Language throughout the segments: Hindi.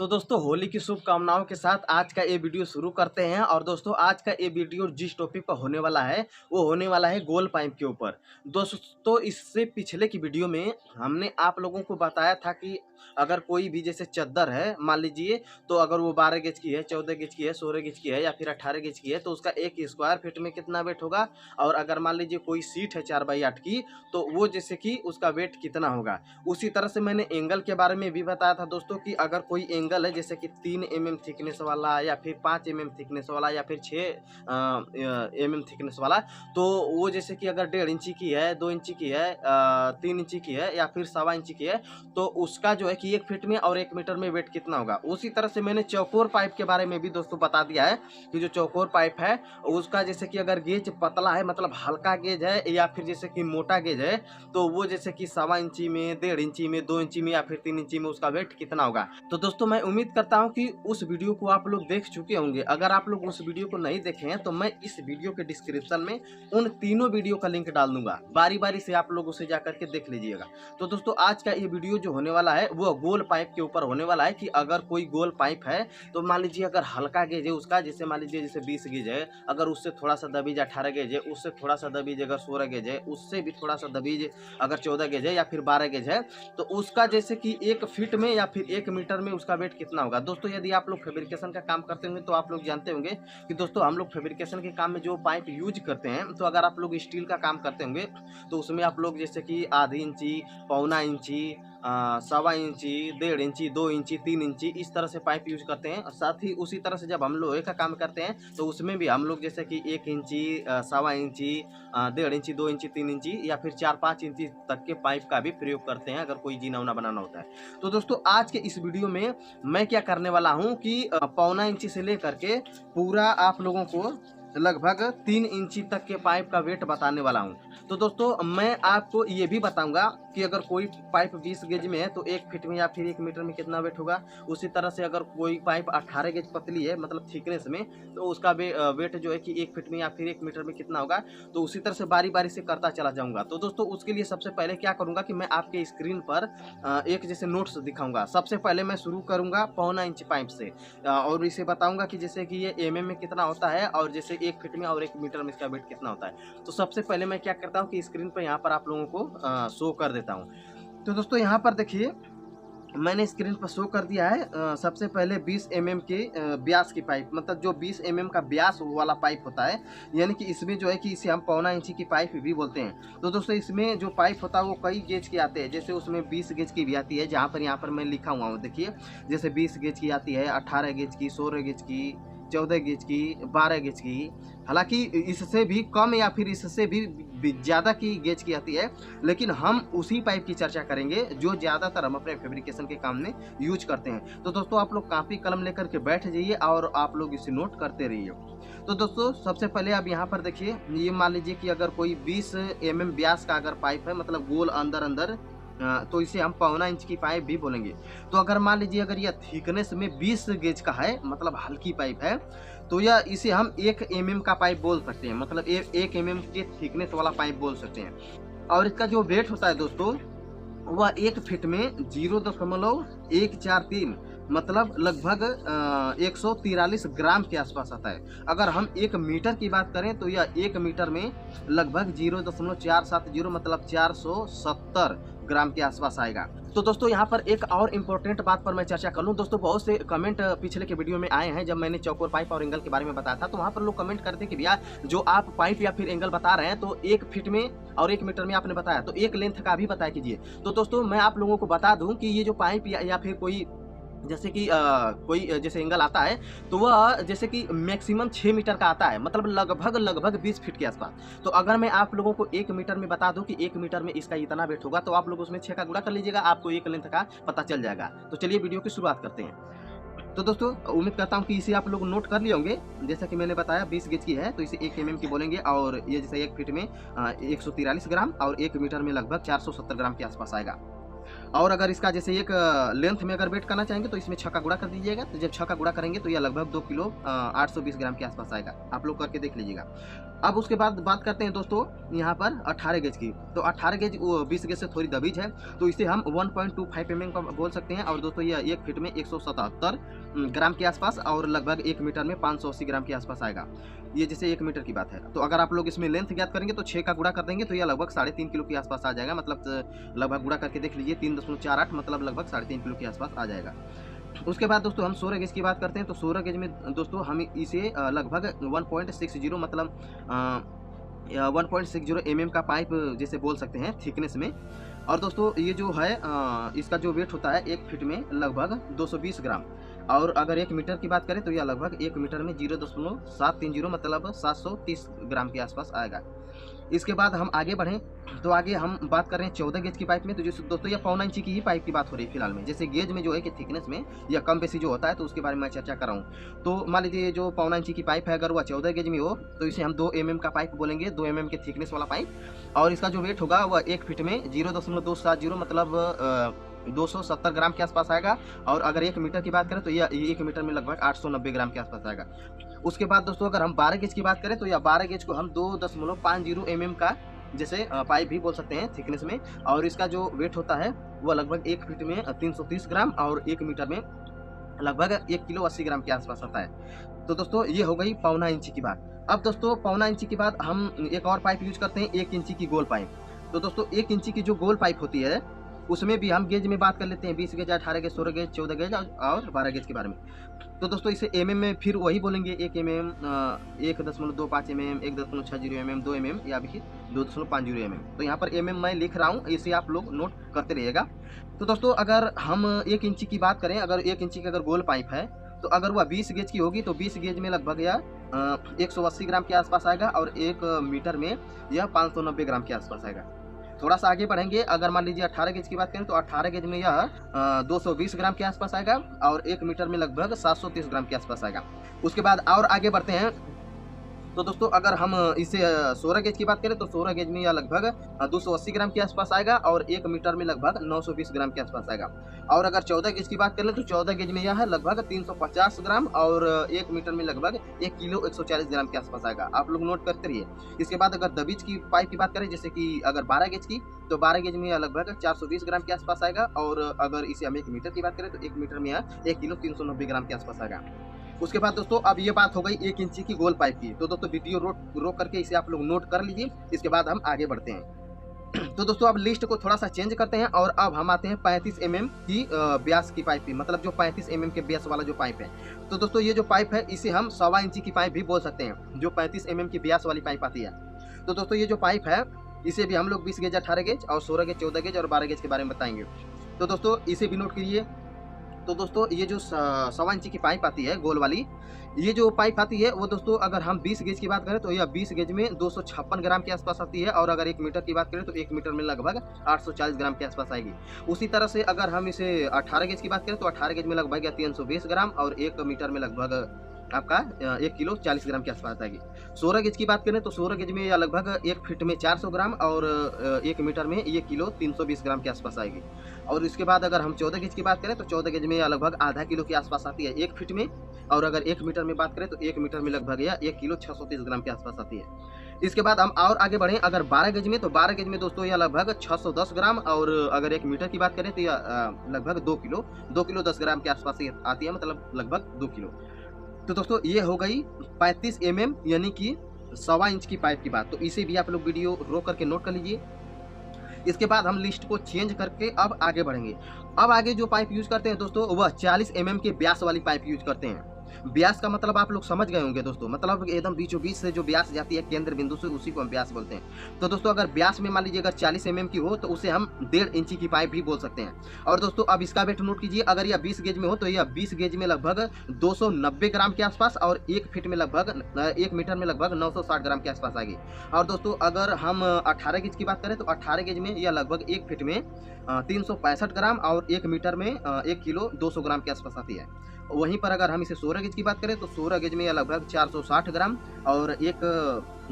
तो दोस्तों होली की शुभकामनाओं के साथ आज का ये वीडियो शुरू करते हैं। और दोस्तों आज का ये वीडियो जिस टॉपिक पर होने वाला है वो होने वाला है गोल पाइप के ऊपर। दोस्तों इससे पिछले की वीडियो में हमने आप लोगों को बताया था कि अगर कोई भी जैसे चद्दर है मान लीजिए, तो अगर वो 12 गेज की है, 14 गेज की है, 16 गेज की है या फिर 18 गेज की है तो उसका 1 स्क्वायर फीट में कितना वेट होगा। और अगर मान लीजिए कोई सीट है 4x8 की तो वो जैसे कि उसका वेट कितना होगा। उसी तरह से मैंने एंगल के बारे में भी बताया था दोस्तों कि अगर कोई एंगल है जैसे कि 3 mm थिकनेस वाला या फिर 5 mm थिकनेस वाला या फिर 6 mm थिकनेस वाला, तो वो जैसे कि अगर 1.5 इंची की है, 2 इंची की है, 3 इंची की है या फिर 1.25 इंची की है तो उसका जो है कि 1 फीट में और 1 मीटर में वेट कितना होगा। उसी तरह से मैंने चौकोर पाइप के बारे में भी दोस्तों बता दिया है कि जो चौकोर पाइप है उसका जैसे कि अगर गेज पतला है मतलब हल्का गेज है या फिर जैसे कि मोटा गेज है तो वो जैसे कि 1.25 इंची में, 1.5 इंची में, 2 इंची में या फिर 3 इंची में उसका वेट कितना होगा। तो दोस्तों मैं उम्मीद करता हूं कि उस वीडियो को आप लोग देख चुके होंगे। अगर आप लोग उस वीडियो को नहीं देखे हैं तो मैं इस वीडियो के डिस्क्रिप्शन में उन तीनों वीडियो का लिंक डाल दूंगा, बारी बारी से आप लोग उसे जाकर के देख लीजिएगा। तो दोस्तों आज का ये वीडियो जो होने वाला है वो गोल पाइप के ऊपर होने वाला है कि अगर कोई गोल पाइप है तो मान लीजिए अगर हल्का गेज है उसका, जैसे मान लीजिए जैसे 20 गेज है, अगर उससे थोड़ा सा दबीज 18 गेज है, उससे थोड़ा सा दबीज अगर 16 गेज है, उससे भी थोड़ा सा दबीज अगर 14 गेज है या फिर 12 गेज है तो उसका जैसे कि 1 फीट में या फिर 1 मीटर में उसका वेट कितना होगा। दोस्तों यदि आप लोग फैब्रिकेशन का काम करते होंगे तो आप लोग जानते होंगे कि दोस्तों हम लोग फैब्रिकेशन के काम में जो पाइप यूज करते हैं, तो अगर आप लोग स्टील का काम करते होंगे तो उसमें आप लोग जैसे कि आधी इंची, पौना इंची, 1.25 इंची, 1.5 इंची, 2 इंची, 3 इंची इस तरह से पाइप यूज करते हैं। और साथ ही उसी तरह से जब हम लोहे का काम करते हैं तो उसमें भी हम लोग जैसे कि 1 इंची, 1.25 इंची, 1.5 इंची, 2 इंची, 3 इंची या फिर 4-5 इंची तक के पाइप का भी प्रयोग करते हैं अगर कोई जीना उना बनाना होता है। तो दोस्तों आज के इस वीडियो में मैं क्या करने वाला हूं कि पौना इंची से लेकर के पूरा आप लोगों को लगभग 3 इंची तक के पाइप का वेट बताने वाला हूं। तो दोस्तों मैं आपको ये भी बताऊंगा कि अगर कोई पाइप 20 गेज में है तो 1 फीट में या फिर 1 मीटर में कितना वेट होगा। उसी तरह से अगर कोई पाइप 18 गेज पतली है मतलब थिकनेस में तो उसका वेट जो है कि 1 फीट में या फिर 1 मीटर में कितना होगा। तो उसी तरह से बारी बारी से करता चला जाऊंगा। तो दोस्तों उसके लिए सबसे पहले क्या करूंगा कि मैं आपके स्क्रीन पर एक जैसे नोट्स दिखाऊंगा। सबसे पहले मैं शुरू करूंगा पौना इंच पाइप से और इसे बताऊंगा कि जैसे कि ये mm में कितना होता है और जैसे 1 फीट में और 1 मीटर में इसका वेट कितना होता है। तो सबसे पहले मैं क्या करता हूँ कि स्क्रीन पर यहाँ पर आप लोगों को शो कर देता हूँ। तो दोस्तों यहाँ पर देखिए मैंने स्क्रीन पर शो कर दिया है। सबसे पहले 20 mm के व्यास की पाइप, मतलब जो 20 mm का व्यास वाला पाइप होता है, यानी कि इसमें जो है कि इसे हम पौना इंची की पाइप भी बोलते हैं। तो दोस्तों इसमें जो पाइप होता है वो कई गेज के आते हैं, जैसे उसमें 20 गेज की भी आती है, जहाँ पर यहाँ पर मैं लिखा हुआ हूँ देखिए, जैसे 20 गेज की आती है, 18 गेज की, 16 गेज की, 14 गेज की, 12 गेज की। हालांकि इससे भी कम या फिर इससे भी ज़्यादा की गेज की आती है, लेकिन हम उसी पाइप की चर्चा करेंगे जो ज़्यादातर हम अपने फैब्रिकेशन के काम में यूज करते हैं। तो दोस्तों आप लोग कापी कलम लेकर के बैठ जाइए और आप लोग इसे नोट करते रहिए। तो दोस्तों सबसे पहले अब यहाँ पर देखिए, ये मान लीजिए कि अगर कोई 20 mm व्यास का अगर पाइप है मतलब गोल अंदर अंदर, तो इसे हम पौना इंच की पाइप भी बोलेंगे। तो अगर मान लीजिए अगर यह थिकनेस में 20 गेज का है मतलब हल्की पाइप है तो यह इसे हम 1 mm का पाइप बोल सकते हैं, मतलब 1 mm के थिकनेस वाला पाइप बोल सकते हैं। और इसका जो वेट होता है दोस्तों वह 1 फीट में 0.143 मतलब लगभग 143 ग्राम के आसपास आता है। अगर हम 1 मीटर की बात करें तो यह 1 मीटर में लगभग 0.470 मतलब 470 ग्राम के आसपास आएगा। तो दोस्तों यहाँ पर एक और इम्पोर्टेंट बात पर मैं चर्चा कर लूँ। दोस्तों बहुत से कमेंट पिछले के वीडियो में आए हैं, जब मैंने चौकोर पाइप और एंगल के बारे में बताया था तो वहाँ पर लोग कमेंट करते कि भैया जो आप पाइप या फिर एंगल बता रहे हैं तो 1 फीट में और 1 मीटर में आपने बताया, तो एक लेंथ का भी बताया कीजिए। तो दोस्तों मैं आप लोगों को बता दूं कि ये जो पाइप या फिर कोई जैसे कि कोई जैसे एंगल आता है तो वह जैसे कि मैक्सिमम 6 मीटर का आता है, मतलब लगभग 20 फीट के आसपास। तो अगर मैं आप लोगों को 1 मीटर में बता दूं कि 1 मीटर में इसका इतना वेट होगा तो आप लोग उसमें 6 का गुणा कर लीजिएगा, आपको एक लेंथ का पता चल जाएगा। तो चलिए वीडियो की शुरुआत करते हैं। तो दोस्तों उम्मीद करता हूं कि इसे आप लोग नोट कर लिए होंगे। जैसा कि मैंने बताया 20 गेज की है तो इसे 1 mm की बोलेंगे और ये जैसे 1 फीट में 143 ग्राम और 1 मीटर में लगभग 470 ग्राम के आसपास आएगा। और अगर इसका जैसे एक लेंथ में अगर वेट करना चाहेंगे तो इसमें 6 का गुणा कर दीजिएगा। तो जब 6 का गुणा करेंगे तो यह लगभग 2 किलो 820 ग्राम के आसपास आएगा। आप लोग करके देख लीजिएगा। अब उसके बाद बात करते हैं दोस्तों यहाँ पर 18 गेज की। तो 18 गेज 20 गेज से थोड़ी दबीज है, तो इसे हम 1.25 mm का बोल सकते हैं। और दोस्तों यह 1 फीट में 177 ग्राम के आसपास और लगभग 1 मीटर में 580 ग्राम के आसपास आएगा। ये जैसे 1 मीटर की बात है। तो अगर आप लोग इसमें लेंथ ज्ञात करेंगे तो 6 का गुणा कर देंगे तो यह लगभग 3.5 किलो के आसपास आ जाएगा। मतलब लगभग गुणा करके देख लीजिए 3.48 मतलब लगभग 3.5 किलो के आसपास आ जाएगा। उसके बाद दोस्तों हम 16 गेज की बात करते हैं। तो 16 गेज में दोस्तों हम इसे लगभग 1.60 मतलब 1.60 mm का पाइप जैसे बोल सकते हैं थिकनेस में। और दोस्तों ये जो है इसका जो वेट होता है 1 फीट में लगभग 220 ग्राम। और अगर 1 मीटर की बात करें तो यह लगभग 1 मीटर में 0.730 मतलब 730 ग्राम के आसपास आएगा। इसके बाद हम आगे बढ़ें तो आगे हम बात कर रहे हैं 14 गेज की पाइप में। तो जो दोस्तों यह 1.25 इंची की ही पाइप की बात हो रही है फिलहाल में। जैसे गेज में जो है कि थिकनेस में या कम बेसी जो होता है तो उसके बारे में मैं चर्चा कर रहा हूँ। तो मान लीजिए जो 1.25 इंची की पाइप है अगर वह 14 गेज में हो तो इसे हम 2 mm का पाइप बोलेंगे, 2 mm के थिकनेस वाला पाइप। और इसका जो वेट होगा वह 1 फीट में 0.270 मतलब 270 ग्राम के आसपास आएगा। और अगर 1 मीटर की बात करें तो यह 1 मीटर में लगभग 890 ग्राम के आसपास आएगा। उसके बाद दोस्तों अगर हम 12 गेज की बात करें तो यह 12 गेज को हम 2.50 mm का जैसे पाइप भी बोल सकते हैं थिकनेस में। और इसका जो वेट होता है वह लगभग 1 फीट में 330 ग्राम और 1 मीटर में लगभग 1 किलो 80 ग्राम के आसपास आता है। तो दोस्तों ये हो गई 1.25 इंची की बात। अब दोस्तों 1.25 इंची के बाद हम एक और पाइप यूज करते हैं 1 इंची की गोल पाइप। तो दोस्तों 1 इंची की जो गोल पाइप होती है उसमें भी हम गेज में बात कर लेते हैं 20 गेज, 18 गेज, 16 गेज, 14 गेज और 12 गेज के बारे में। तो दोस्तों इसे mm में फिर वही बोलेंगे 1 mm, 1.25 mm, 1.60 mm, 2 mm या फिर 2.50 mm। तो यहाँ पर mm मैं लिख रहा हूँ, इसे आप लोग नोट करते रहिएगा। तो दोस्तों अगर हम 1 इंची की बात करें, अगर 1 इंची का अगर गोल पाइप है तो अगर वह 20 गेज की होगी तो 20 गेज में लगभग यह 180 ग्राम के आसपास आएगा और 1 मीटर में यह 590 ग्राम के आसपास आएगा। थोड़ा सा आगे बढ़ेंगे, अगर मान लीजिए 18 गेज की बात करें तो 18 गेज में यह 220 ग्राम के आसपास आएगा और 1 मीटर में लगभग 730 ग्राम के आसपास आएगा। उसके बाद और आगे बढ़ते हैं तो दोस्तों अगर हम इसे 16 गेज की बात करें तो 16 गेज में यह लगभग 280 ग्राम के आसपास आएगा और 1 मीटर में लगभग 920 ग्राम के आसपास आएगा। और अगर 14 गेज की बात करें तो 14 गेज में यह है लगभग 350 ग्राम और 1 मीटर में लगभग 1 किलो 140 ग्राम के आसपास आएगा। आप लोग नोट करते रहिए। इसके बाद अगर दबीज की पाइप की बात करें जैसे कि अगर 12 गेज की तो 12 गेज में यह लगभग 420 ग्राम के आसपास आएगा। और अगर इसे हम 1 मीटर की बात करें तो 1 मीटर में यह 1 किलो 390 ग्राम के आसपास आएगा। उसके बाद दोस्तों अब ये बात हो गई 1 इंची की गोल पाइप की। तो दोस्तों वीडियो रोक करके इसे आप लोग नोट कर लीजिए। इसके बाद हम आगे बढ़ते हैं। तो दोस्तों अब लिस्ट को थोड़ा सा चेंज करते हैं और अब हम आते हैं 35 mm की व्यास की पाइप की, मतलब जो 35 mm के व्यास वाला जो पाइप है। तो दोस्तों ये जो पाइप है इसे हम 1.25 इंची की पाइप भी बोल सकते हैं, जो 35 mm की व्यास वाली पाइप आती है। तो दोस्तों ये जो पाइप है इसे भी हम लोग 20 गेज, 18 गेज और 16 गेज, 14 गेज और 12 गेज के बारे में बताएंगे। तो दोस्तों इसे भी नोट कीजिए। तो दोस्तों ये जो 1.25 इंची की पाइप आती है गोल वाली, ये जो पाइप आती है वो दोस्तों अगर हम 20 गेज की बात करें तो यह 20 गेज में 256 ग्राम के आसपास आती है। और अगर 1 मीटर की बात करें तो 1 मीटर में लगभग 840 ग्राम के आसपास आएगी। उसी तरह से अगर हम इसे 18 गेज की बात करें तो 18 गेज में लगभग 320 ग्राम और 1 मीटर में लगभग आपका 1 किलो 40 ग्राम के आसपास आएगी। 16 गेज की बात करें तो 16 गेज में यह लगभग 1 फीट में 400 ग्राम और 1 मीटर में 1 किलो 320 ग्राम के आसपास आएगी। और इसके बाद अगर हम 14 गेज की बात करें तो 14 गेज में यह लगभग आधा किलो के आसपास आती है 1 फीट में। और अगर 1 मीटर में बात करें तो 1 मीटर में लगभग यह 1 किलो 630 ग्राम के आसपास आती है। इसके बाद हम और आगे बढ़ें, अगर 12 गेज में तो 12 गेज में दोस्तों यह लगभग 610 ग्राम और अगर 1 मीटर की बात करें तो यह लगभग 2 किलो 10 ग्राम के आसपास आती है, मतलब लगभग 2 किलो। तो दोस्तों ये हो गई 35 mm यानी कि 1.25 इंच की पाइप की बात। तो इसे भी आप लोग वीडियो रोक करके नोट कर लीजिए। इसके बाद हम लिस्ट को चेंज करके अब आगे बढ़ेंगे। अब आगे जो पाइप यूज करते हैं दोस्तों वह 40 mm के व्यास वाली पाइप यूज करते हैं। व्यास का मतलब आप लोग समझ गए होंगे दोस्तों, मतलब एकदम बीचों बीच से जो व्यास जाती है केंद्र बिंदु से, उसी को हम व्यास बोलते हैं। तो दोस्तों अगर व्यास में मान लीजिए अगर 40 mm की हो तो उसे हम 1.5 इंची की पाइप भी बोल सकते हैं। और दोस्तों अब इसका वेट नोट कीजिए, अगर यह 20 गेज में हो तो यह 20 गेज में लगभग 290 ग्राम के आसपास और 1 फीट में लगभग 1 मीटर में लगभग 960 ग्राम के आसपास आएगी। और दोस्तों अगर हम 18 गेज की बात करें तो 18 गेज में यह लगभग 1 फीट में 365 ग्राम और 1 मीटर में 1 किलो 200 ग्राम के आसपास आती है। वहीं पर अगर हम इसे 16 16 गेज की बात करें तो 16 गेज में यह लगभग 460 ग्राम और एक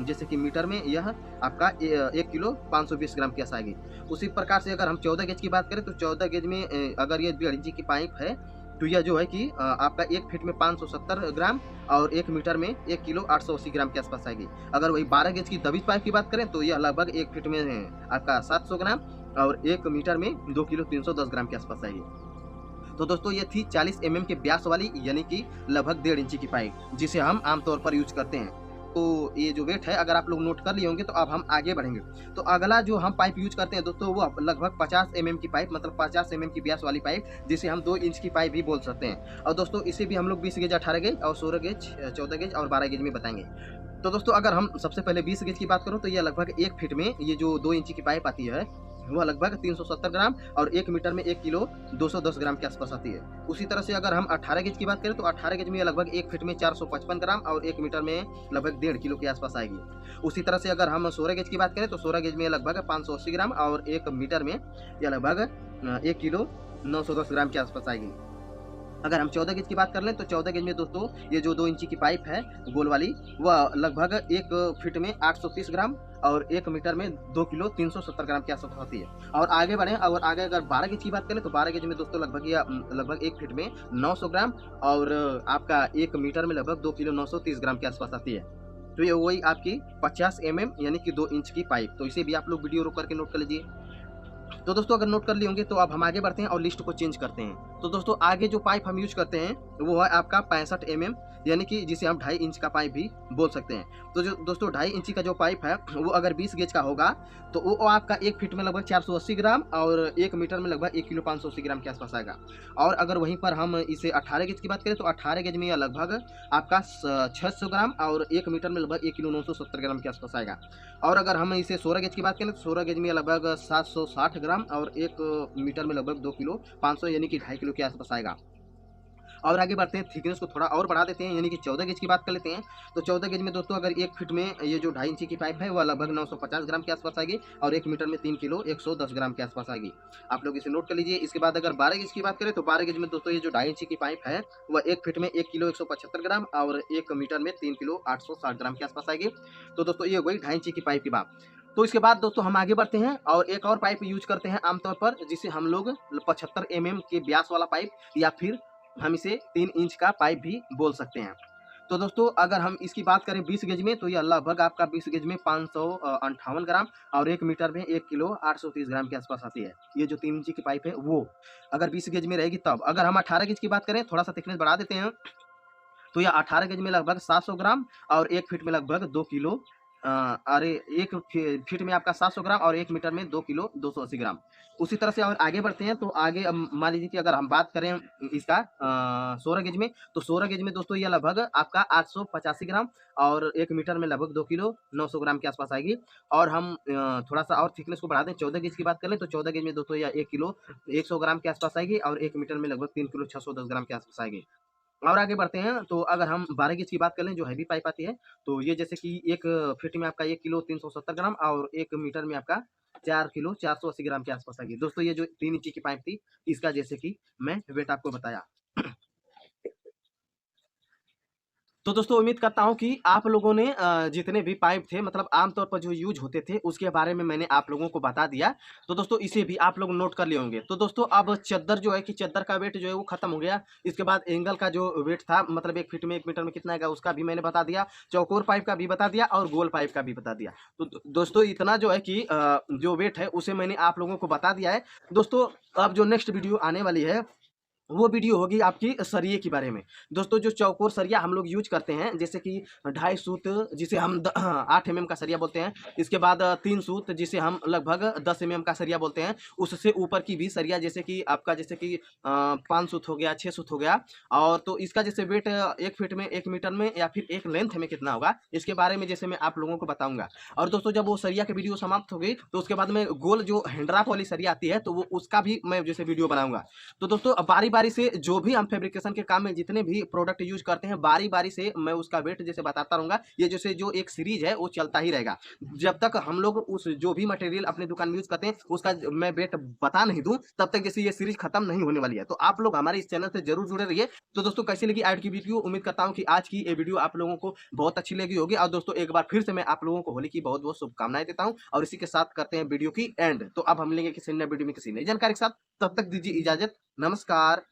जैसे कि मीटर में यह आपका 1 किलो 520 ग्राम की आएगी। उसी प्रकार से अगर हम 14 गेज की बात करें तो 14 गेज में अगर ये 1.5 इंची की पाइप है तो यह जो है कि आपका 1 फीट में 570 ग्राम और 1 मीटर में 1 किलो 880 ग्राम के आसपास आएगी। अगर वही 12 गेज की दबिश पाइप की बात करें तो यह लगभग 1 फीट में आपका 700 ग्राम और 1 मीटर में 2 किलो 310 ग्राम के आसपास आएगी। तो दोस्तों ये थी 40 mm के व्यास वाली यानी कि लगभग 1.5 इंची की पाइप जिसे हम आमतौर पर यूज करते हैं। तो ये जो वेट है अगर आप लोग नोट कर लिए होंगे तो अब हम आगे बढ़ेंगे। तो अगला जो हम पाइप यूज करते हैं दोस्तों वो लगभग 50 mm की पाइप मतलब 50 mm की व्यास वाली पाइप जिसे हम 2 इंच की पाइप भी बोल सकते हैं। और दोस्तों इसे भी हम लोग 20 गेज 18 गेज और 16 गेज 14 गेज और 12 गेज में बताएंगे। तो दोस्तों अगर हम सबसे पहले 20 गेज की बात करूँ तो यह लगभग 1 फीट में ये जो 2 इंची की पाइप आती है वह लगभग 370 ग्राम और 1 मीटर में 1 किलो 210 ग्राम के आसपास आती है। उसी तरह से अगर हम 18 गेज की बात करें तो 18 गेज में लगभग 1 फीट में 455 ग्राम और 1 मीटर में लगभग 1.5 किलो के आसपास आएगी। उसी तरह से अगर हम 16 गेज की बात करें तो 16 गेज में लगभग 580 ग्राम और 1 मीटर में यह लगभग 1 किलो 910 ग्राम के आसपास आएगी। अगर हम 14 गेज की बात कर लें तो 14 गेज में दोस्तों ये जो 2 इंची की पाइप है गोल वाली वह लगभग 1 फीट में 830 ग्राम और 1 मीटर में 2 किलो 370 ग्राम के आसपास होती है। और आगे बढ़े और आगे अगर 12 गेज की बात करें तो 12 गेज में दोस्तों लगभग 1 फीट में 900 ग्राम और आपका 1 मीटर में लगभग 2 किलो 930 ग्राम के आसपास आती है। तो ये वही आपकी 50 mm यानी कि 2 इंच की पाइप। तो इसे भी आप लोग वीडियो रोक करके नोट कर लीजिए। तो दोस्तों अगर नोट कर लिए होंगे तो अब हम आगे बढ़ते हैं और लिस्ट को चेंज करते हैं। तो दोस्तों आगे जो पाइप हम यूज करते हैं वो है आपका 65 mm यानी कि जिसे हम 2.5 इंच का पाइप भी बोल सकते हैं। तो जो दोस्तों 2.5 इंची का जो पाइप है वो अगर 20 गेज का होगा तो वो आपका 1 फीट में लगभग 480 ग्राम और 1 मीटर में लगभग 1 किलो 580 ग्राम के आसपास आएगा। और अगर वहीं पर हम इसे 18 गेज की बात करें तो 18 गेज में यह लगभग आपका 600 ग्राम और 1 मीटर में लगभग 1 किलो 970 ग्राम के आसपास आएगा। और अगर हम इसे 16 गेज की बात करें तो 16 गेज में लगभग 760 ग्राम और 1 मीटर में लगभग 2 किलो 500 यानी कि 2.5 किलो के आसपास आएगा। और आगे बढ़ते हैं, थिकनेस को थोड़ा और बढ़ा देते हैं यानी कि 14 गेज की बात कर लेते हैं। तो 14 गेज में दोस्तों अगर 1 फीट में ये जो 2.5 इंची की पाइप है वह लगभग 950 ग्राम के आसपास आएगी और 1 मीटर में 3 किलो 110 ग्राम के आसपास आएगी। आप लोग इसे नोट कर लीजिए। इसके बाद अगर 12 गेज की बात करें तो 12 गेज में दोस्तों ये जो 2.5 इंची की पाइप है वह 1 फीट में 1 किलो 175 ग्राम और 1 मीटर में 3 किलो 860 ग्राम के आसपास आएगी। तो दोस्तों ये वही 2.5 इंची की पाइप की बात। तो इसके बाद दोस्तों हम आगे बढ़ते हैं और एक और पाइप यूज करते हैं आमतौर पर जिसे हम लोग 75 mm के व्यास वाला पाइप या फिर हम इसे 3 इंच का पाइप भी बोल सकते हैं। तो दोस्तों अगर हम इसकी बात करें 20 गेज में तो यह लगभग आपका 20 गेज में 558 ग्राम और 1 मीटर में 1 किलो 830 ग्राम के आसपास आती है। ये जो 3 इंची की पाइप है वो अगर 20 गेज में रहेगी तब। अगर हम 18 गेज की बात करें, थोड़ा सा थिकनेस बढ़ा देते हैं, तो यह 18 गेज में लगभग 700 ग्राम और 1 फीट में लगभग 2 किलो अरे 1 फीट में आपका 700 ग्राम और 1 मीटर में 2 किलो 280 ग्राम। उसी तरह से और आगे बढ़ते हैं तो आगे अब मान लीजिए कि अगर हम बात करें इसका 16 गेज में, तो 16 गेज में दोस्तों यह लगभग आपका 885 ग्राम और 1 मीटर में लगभग 2 किलो 900 ग्राम के आसपास आएगी। और हम थोड़ा सा और थिकनेस को बढ़ा दें, 14 गेज की बात करें तो 14 गेज में दोस्तों यह 1 किलो 100 ग्राम के आसपास आएगी और 1 मीटर में लगभग 3 किलो 610 ग्राम के आसपास आएगी। और आगे बढ़ते हैं तो अगर हम 12 गेज की बात कर लें जो हैवी पाइप आती है, तो ये जैसे कि 1 फीट में आपका 1 किलो 370 ग्राम और 1 मीटर में आपका 4 किलो 480 ग्राम के आसपास आएगी। दोस्तों ये जो 3 इंची की पाइप थी इसका जैसे कि मैं वेट आपको बताया। तो दोस्तों उम्मीद करता हूं कि आप लोगों ने जितने भी पाइप थे मतलब आमतौर पर जो यूज होते थे उसके बारे में मैंने आप लोगों को बता दिया। तो दोस्तों इसे भी आप लोग नोट कर लिए होंगे। तो दोस्तों अब चद्दर जो है कि चद्दर का वेट जो है वो खत्म हो गया। इसके बाद एंगल का जो वेट था मतलब 1 फीट में 1 मीटर में कितना आएगा उसका भी मैंने बता दिया, चौकोर पाइप का भी बता दिया और गोल पाइप का भी बता दिया। तो दोस्तों इतना जो है कि जो वेट है उसे मैंने आप लोगों को बता दिया है। दोस्तों अब जो नेक्स्ट वीडियो आने वाली है वो वीडियो होगी आपकी सरिये के बारे में। दोस्तों जो चौकोर सरिया हम लोग यूज करते हैं जैसे कि 2.5 सूत जिसे हम 8 mm का सरिया बोलते हैं, इसके बाद 3 सूत जिसे हम लगभग 10 mm का सरिया बोलते हैं, उससे ऊपर की भी सरिया जैसे कि आपका जैसे कि 5 सूत हो गया 6 सूत हो गया। और तो इसका जैसे वेट 1 फीट में 1 मीटर में या फिर 1 लेंथ में कितना होगा इसके बारे में जैसे मैं आप लोगों को बताऊंगा। और दोस्तों जब वो सरिया की वीडियो समाप्त हो गई तो उसके बाद में गोल जो हैंडराफ वाली सरिया आती है तो वो उसका भी मैं जैसे वीडियो बनाऊंगा। तो दोस्तों बारी बारी से जो भी हम फैब्रिकेशन के काम में जितने भी प्रोडक्ट यूज करते हैं, बारी बारी से मैं उसका वेट जैसे बताता रहूँगा। ये जैसे जो एक सीरीज है वो चलता ही रहेगा। जब तक हम लोग उस जो भी मटेरियल अपने दुकान में यूज करते हैं उसका मैं वेट बता नहीं दूं, तब तक जैसे ये सीरीज खत्म नहीं होने वाली है। तो आप लोग हमारे इस चैनल से जरूर जुड़े रहिए। तो दोस्तों कैसी लगी आज की वीडियो? उम्मीद करता हूँ कि आज की ये वीडियो आप लोगों को बहुत अच्छी लगी होगी। और दोस्तों एक बार फिर से मैं आप लोगों को होली की बहुत बहुत शुभकामनाएं देता हूँ और इसी के साथ करते हैं वीडियो की एंड। तो अब हम मिलेंगे किसी नए वीडियो में किसी नई जानकारी के साथ। तब तक दीजिए इजाजत। नमस्कार।